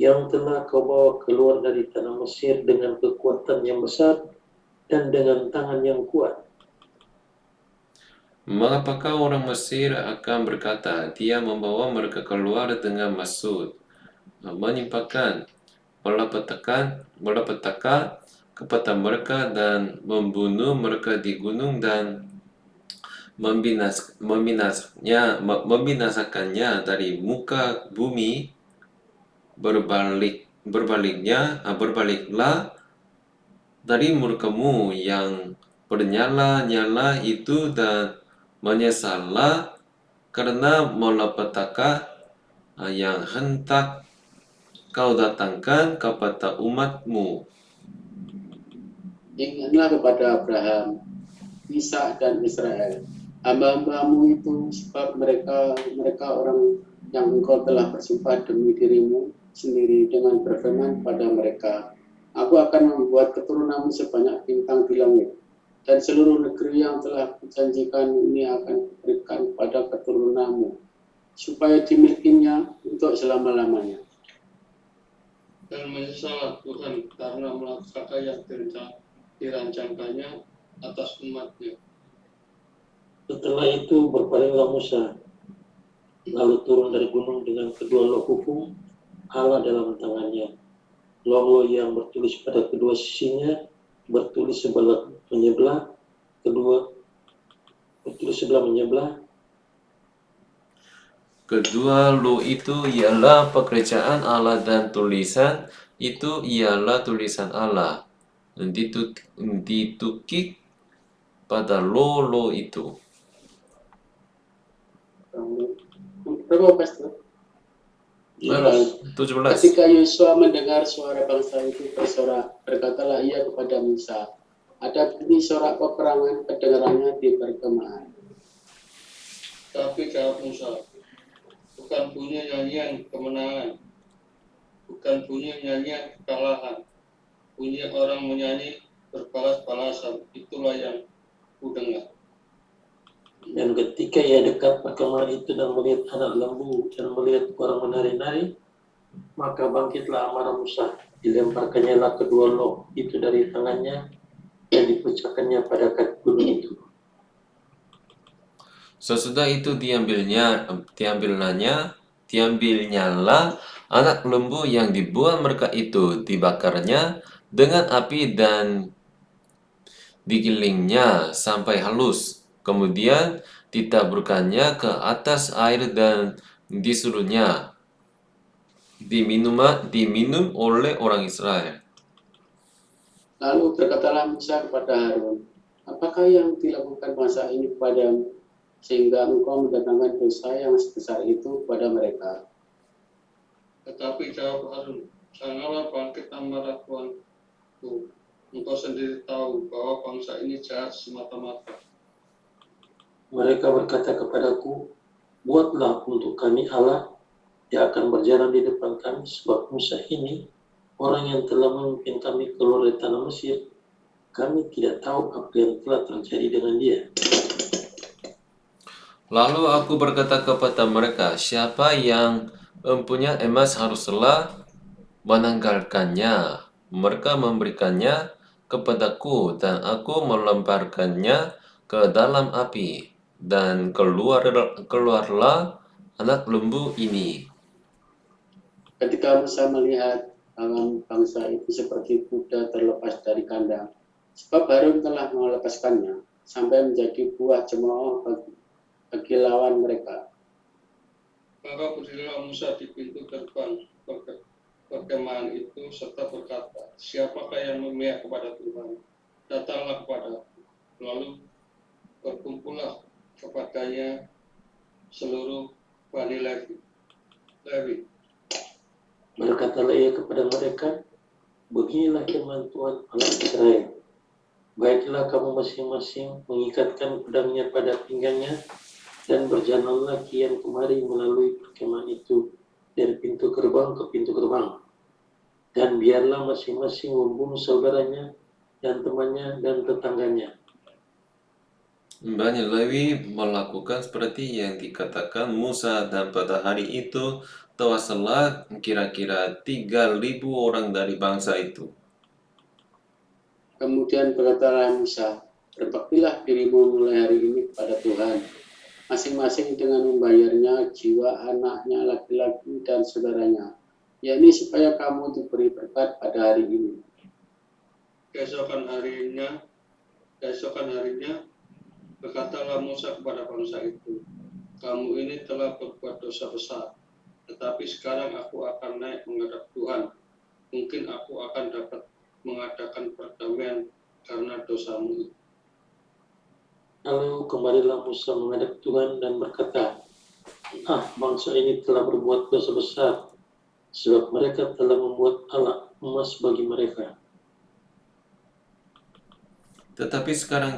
yang telah kau bawa keluar dari tanah Mesir dengan kekuatan yang besar dan dengan tangan yang kuat?" Mengapakah orang Mesir akan berkata, "Dia membawa mereka keluar dengan maksud menimpakan malapetaka kepada mereka dan membunuh mereka di gunung dan membinasakannya dari muka bumi." Berbaliklah dari murkamu yang bernyala-nyala itu dan menyesallah karena malapetaka yang hendak kau datangkan kepada umatmu. Ingatlah kepada Abraham, Ishak, dan Israel, hamba-hambamu itu, sebab mereka orang yang engkau telah bersumpah demi dirimu sendiri dengan berfirman pada mereka, "Aku akan membuat keturunanmu sebanyak bintang di langit, dan seluruh negeri yang telah kujanjikan ini akan kuberikan pada keturunanmu, supaya dimilikinya untuk selama-lamanya." Dan menyesallah Tuhan karena malapetaka yang dirancangkannya atas umatnya. Setelah itu berpalinglah Musa, lalu turun dari gunung dengan kedua loh hukum Allah dalam tangannya. Loh yang bertulis pada kedua sisinya, bertulis sebelah menyebelah, Kedua lu itu ialah pekerjaan Allah dan tulisan itu ialah tulisan Allah. Ditukik pada lo itu. Berapa pastor? 17. Ketika Yosua mendengar suara bangsa itu bersorak, berkatalah ia kepada Musa, "Ada bunyi sorak peperangan kedengarannya di perkemahan." Tapi jawab Musa, "Bukan bunyi nyanyian kemenangan, bukan bunyi nyanyian kekalahan. Bunyi orang menyanyi berbalas-balasan, itulah yang kudengar." Dan ketika ia dekat perkemahan itu dan melihat anak lembu dan melihat orang menari-nari, maka bangkitlah amarah Musa, dilemparkannya lah kedua loh itu dari tangannya dan dipecahkannya pada kaki gunung itu. Sesudah itu diambilnyalah anak lembu yang dibuat mereka itu, dibakarnya dengan api dan digilingnya sampai halus. Kemudian ditaburkannya ke atas air dan disuruhnya diminum oleh orang Israel. Lalu berkatalah Musa kepada Harun, apakah yang dilakukan bangsa ini kepadamu, sehingga engkau mendatangkan dosa yang sebesar itu kepada mereka? Tetapi jawab Harun, janganlah bangkit amarah Tuanku. Engkau sendiri tahu bahwa bangsa ini jahat semata-mata. Mereka berkata kepadaku, buatlah untuk kami Allah yang akan berjalan di depan kami, sebab Musa ini orang yang telah memimpin kami keluar dari tanah Mesir. Kami tidak tahu apa yang telah terjadi dengan dia. Lalu aku berkata kepada mereka, siapa yang mempunyai emas haruslah menanggalkannya. Mereka memberikannya kepadaku dan aku melemparkannya ke dalam api. Dan keluarlah anak lembu ini. Ketika Musa melihat bangsa itu seperti kuda terlepas dari kandang, sebab Harun telah melepaskannya, sampai menjadi buah cemooh bagi lawan mereka. Maka berdirilah Musa di pintu gerbang perkemahan itu serta berkata, siapakah yang memihak kepada Tuhan? Datanglah kepada aku. Lalu berkumpullah kepadanya seluruh Bani Lewi. Berkatalah ia kepada mereka, beginilah firman Tuhan Allah Israel. Baiklah kamu masing-masing mengikatkan pedangnya pada pinggangnya dan berjalanlah kian kemari melalui perkemahan itu dari pintu gerbang ke pintu gerbang. Dan biarlah masing-masing membunuh saudaranya dan temannya dan tetangganya. Bani Lewi melakukan seperti yang dikatakan Musa, dan pada hari itu tewaslah kira-kira 3.000 orang dari bangsa itu. Kemudian berkatalah Musa, berbaktilah dirimu mulai hari ini kepada Tuhan, masing-masing dengan membayarnya jiwa anaknya laki-laki dan saudaranya, yakni supaya kamu diberi berkat pada hari ini. Keesokan harinya berkatalah Musa kepada bangsa itu, kamu ini telah berbuat dosa besar, tetapi sekarang aku akan naik menghadap Tuhan. Mungkin aku akan dapat mengadakan perdamaian karena dosamu. Lalu kembalilah Musa menghadap Tuhan dan berkata, bangsa ini telah berbuat dosa besar, sebab mereka telah membuat alat emas bagi mereka. Tetapi sekarang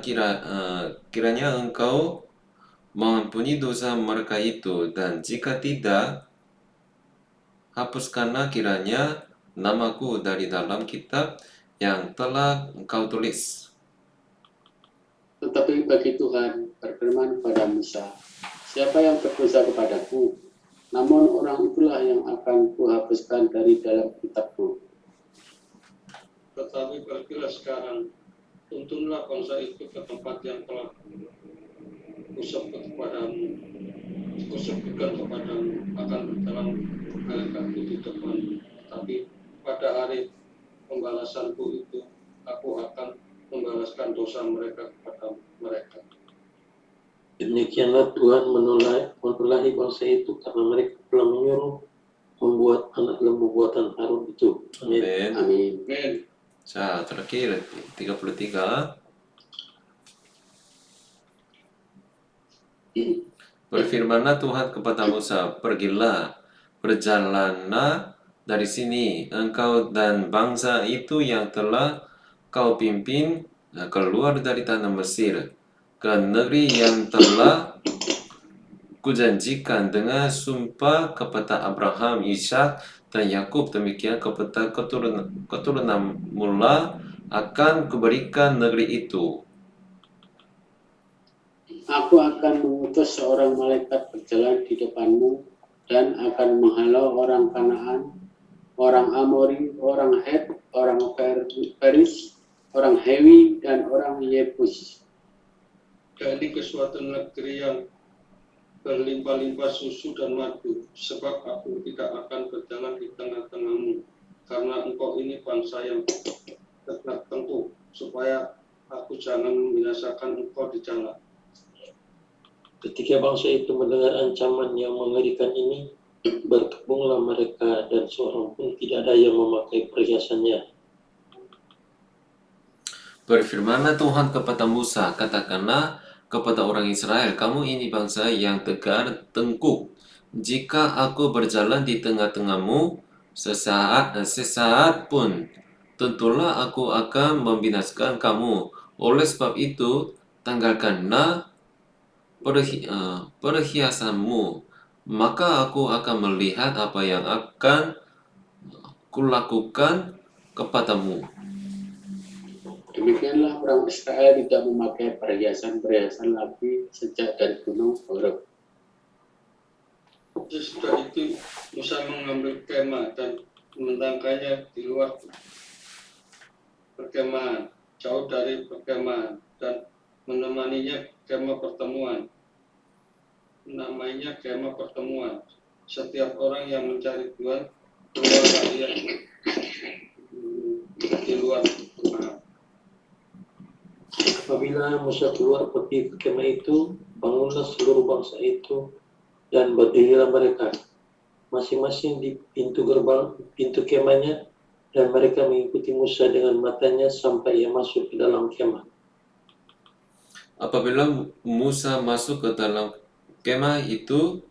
kiranya engkau mengampuni dosa mereka itu, dan jika tidak, hapuskanlah kiranya namaku dari dalam kitab yang telah engkau tulis. Tetapi bagi Tuhan berfirman kepada Musa, siapa yang berdosa kepadaku, namun orang itulah yang akan kuhapuskan dari dalam kitabku. Tetapi pergilah sekarang, tuntunlah bangsa itu ke tempat yang telah kusebutkan kepadamu, akan berjalan malaikatku di depan. Tapi pada hari pembalasanku itu, aku akan membalaskan dosa mereka kepada mereka. Demikianlah Tuhan menulahi bangsa itu karena mereka telah menyuruh membuat anak lembu buatan Harun itu. Amin. Amin. Amin. Terakhir 33. Berfirmanlah Tuhan kepada Musa, pergilah, berjalanlah dari sini, engkau dan bangsa itu yang telah kau pimpin keluar dari tanah Mesir, ke negeri yang telah kujanjikan dengan sumpah kepada Abraham, Ishak, dan Yakub. Demikian kepada keturunanmu akan kuberikan negeri itu. Aku akan mengutus seorang malaikat berjalan di depanmu dan akan menghalau orang Kanaan, orang Amori, orang Het, orang Peris, orang Hewi, dan orang Yebus. Dari ke suatu negeri yang berlimpah-limpah susu dan madu, sebab aku tidak akan berjalan di tengah-tengahmu, karena engkau ini bangsa yang tertentu, supaya aku jangan membinasakan engkau di jalan. Ketika bangsa itu mendengar ancaman yang mengerikan ini, berkebunglah mereka dan seorang pun tidak ada yang memakai perhiasannya. Berfirmanlah Tuhan kepada Musa, katakanlah kepada orang Israel, kamu ini bangsa yang tegar tengkuk. Jika aku berjalan di tengah-tengahmu sesaat pun, tentulah aku akan membinasakan kamu. Oleh sebab itu, tanggalkanlah perhiasanmu, maka aku akan melihat apa yang akan kulakukan kepadamu. Demikianlah orang Israel tidak memakai perhiasan-perhiasan lagi sejak dari gunung Horeb. Sesudah itu Musa mengambil kemah dan membentangkannya di luar perkemahan, jauh dari perkemahan, dan menemaninya kemah pertemuan. Namanya kemah pertemuan. Setiap orang yang mencari Tuhan keluarlah ia di luar kemah. Apabila Musa keluar pergi ke kemah itu, bangunlah seluruh bangsa itu dan berdirilah mereka masing-masing di pintu kemahnya, dan mereka mengikuti Musa dengan matanya sampai ia masuk ke dalam kemah. Apabila Musa masuk ke dalam kemah itu,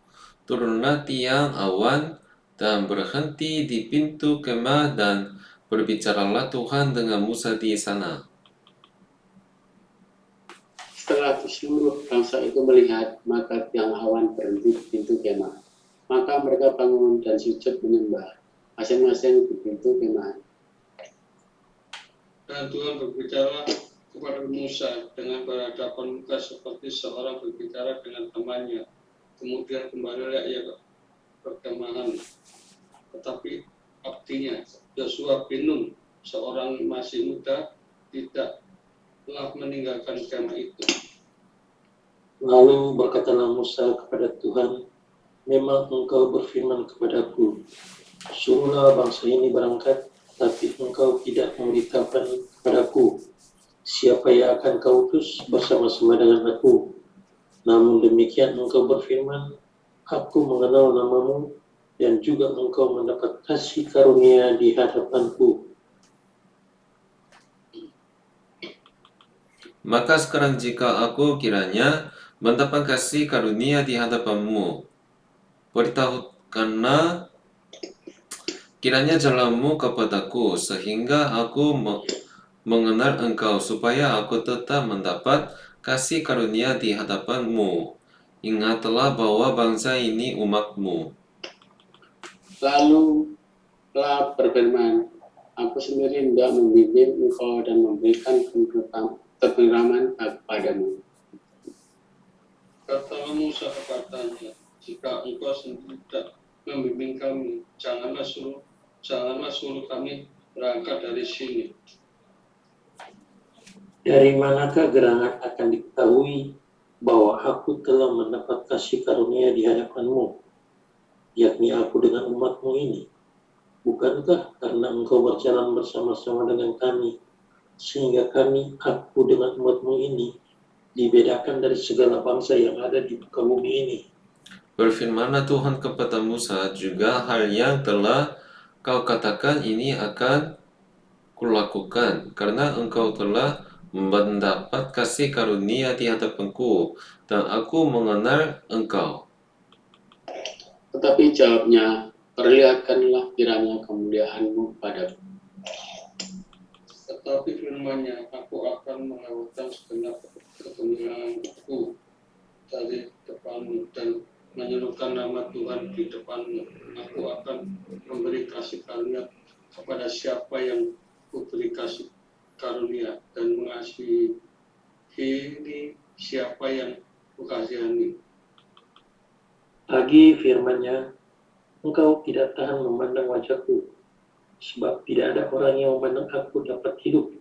turunlah tiang awan dan berhenti di pintu kemah, dan berbicaralah Tuhan dengan Musa di sana. Setelah seluruh bangsa itu melihat, maka tiang awan berhenti di pintu kemah. Maka mereka bangun dan sujud menyembah, masing-masing di pintu kemah. Dan Tuhan berbicara kepada Musa dengan berhadapan muka seperti seorang berbicara dengan temannya. Kemudian kembalilah ia ke perkemahan. Tetapi abdinya Yosua bin Nun, seorang masih muda, tidaklah meninggalkan kemah itu. Lalu berkatalah Musa kepada Tuhan, memang engkau berfirman kepadaku, suruhlah bangsa ini berangkat, tapi engkau tidak memberitahukan kepadaku siapa yang akan kau utus bersama-sama dengan aku. Namun demikian engkau berfirman, aku mengenal namamu, dan juga engkau mendapat kasih karunia di hadapanku. Maka sekarang jika aku kiranya mendapat kasih karunia di hadapanmu, beritahukanlah kiranya jalanmu kepadaku, sehingga aku mengenal engkau, supaya aku tetap mendapat kasih karunia di hadapanmu. Ingatlah bahwa bangsa ini umatmu. Lalu telah berfirman, aku sendiri tidak membimbing engkau dan memberikan ketentraman kepadamu. Katalah Musa kepadanya, jika engkau sendiri tidak membimbing kami, janganlah suruh kami berangkat dari sini. Dari manakah gerangan akan diketahui bahwa aku telah mendapat kasih karunia di hadapanmu, yakni aku dengan umatmu ini? Bukankah karena engkau berjalan bersama-sama dengan kami, sehingga aku dengan umatmu ini, dibedakan dari segala bangsa yang ada di muka bumi ini? Berfirmanlah Tuhan kepada Musa, juga hal yang telah kau katakan ini akan kulakukan, karena engkau telah mendapat kasih karunia di hadapanku, dan aku mengenal engkau. Tetapi jawabnya, perlihatkanlah kiranya kemuliaanmu padaku. Tetapi firman-Nya, aku akan melewatkan segenap kebenaranku dari depanmu dan menyerukan nama Tuhan di depanmu. Aku akan memberi kasih karunia kepada siapa yang kuberi kasih karunia, dan mengasihi siapa yang kukasihani. Lagi firman-Nya, engkau tidak tahan memandang wajahku, sebab tidak ada orang yang memandang aku dapat hidup.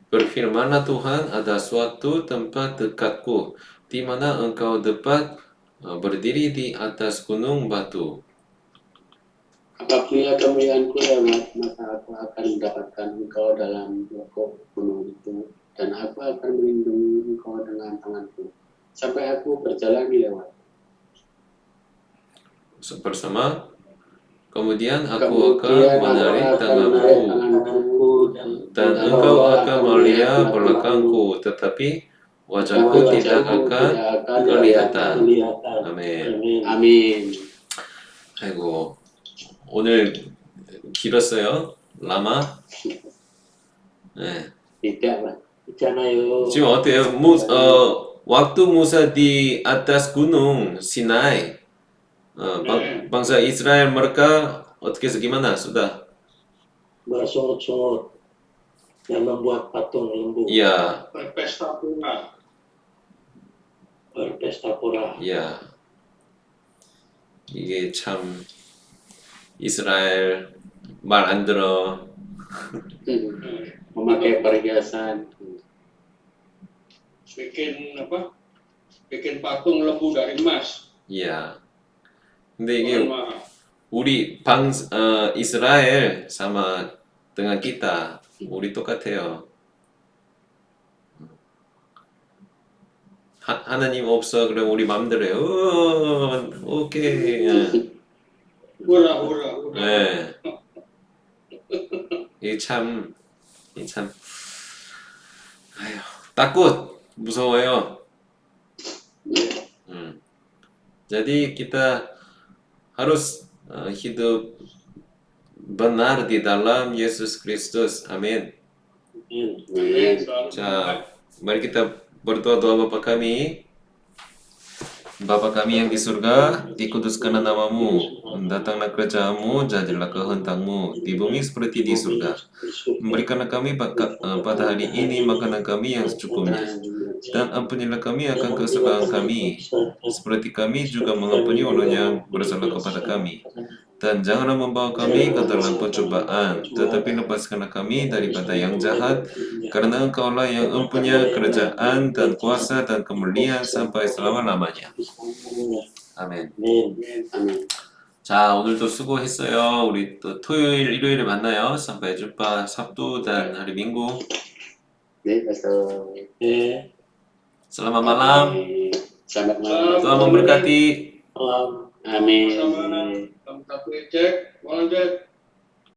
Berfirmanlah Tuhan, ada suatu tempat dekatku, di mana engkau dapat berdiri di atas gunung batu. Apabila kemuliaanku lewat, maka aku akan mendapatkan engkau dalam lekuk gunung itu, dan aku akan melindungi engkau dengan tanganku, sampai aku berjalan lewat. Bersama, Kemudian aku Kemudian akan menarik aku akan menarik tanganku tanganku dan engkau akan melihat belakangku, tetapi wajahku tidak akan kelihatan. 아멘. Amin. 아이고, 오늘 길었어요. 라마. 네. Tidak, Pak. 있잖아요. 지금 어때요? waktu Musa di atas gunung Sinai, bangsa Israel mereka gimana? Sudah? Bersungut-sungut dan membuat patung lembu. Iya, berpesta pura. Berpesta pura. iya. 이게 참 이스라엘 말 안 들어. Memakai perhiasan. Bikin patung lembu dari emas. iya. 근데 Mohon 이게 maaf. 우리 이스라엘 sama dengan kita, 우리 똑같아요. 하나님 없어 그럼 우리 맘대로 해요. 오케이. Hura, hura, hura. 네. 이게 참 아휴, takut 무서워요. Jadi kita harus hidup benar di dalam Yesus Kristus. Amin. Amin. Selalu 자, mari kita berdoa Bapa kami. Bapa kami yang di surga, dikuduskanlah namamu, datanglah kerajaanmu, jadilah kehendakmu di bumi seperti di surga. Berikanlah kami pada hari ini makanan kami yang secukupnya, dan ampunilah kami akan kesalahan kami, seperti kami juga mengampuni orang yang bersalah kepada kami. Dan janganlah membawa kami ke dalam pencobaan, tetapi lepaskanlah kami daripada yang jahat, karena Engkaulah yang mempunyai kerajaan dan kuasa dan kemuliaan sampai selama-lamanya. 아멘. Amin. 자, 오늘도 수고했어요. 우리 또 토요일, 일요일에 만나요. Sampai jumpa Sabtu dan hari Minggu. Nih, Pastor. Selamat malam. Selamat malam. Tuhan memberkati. Malam. Amin. sama-sama. Satu cek,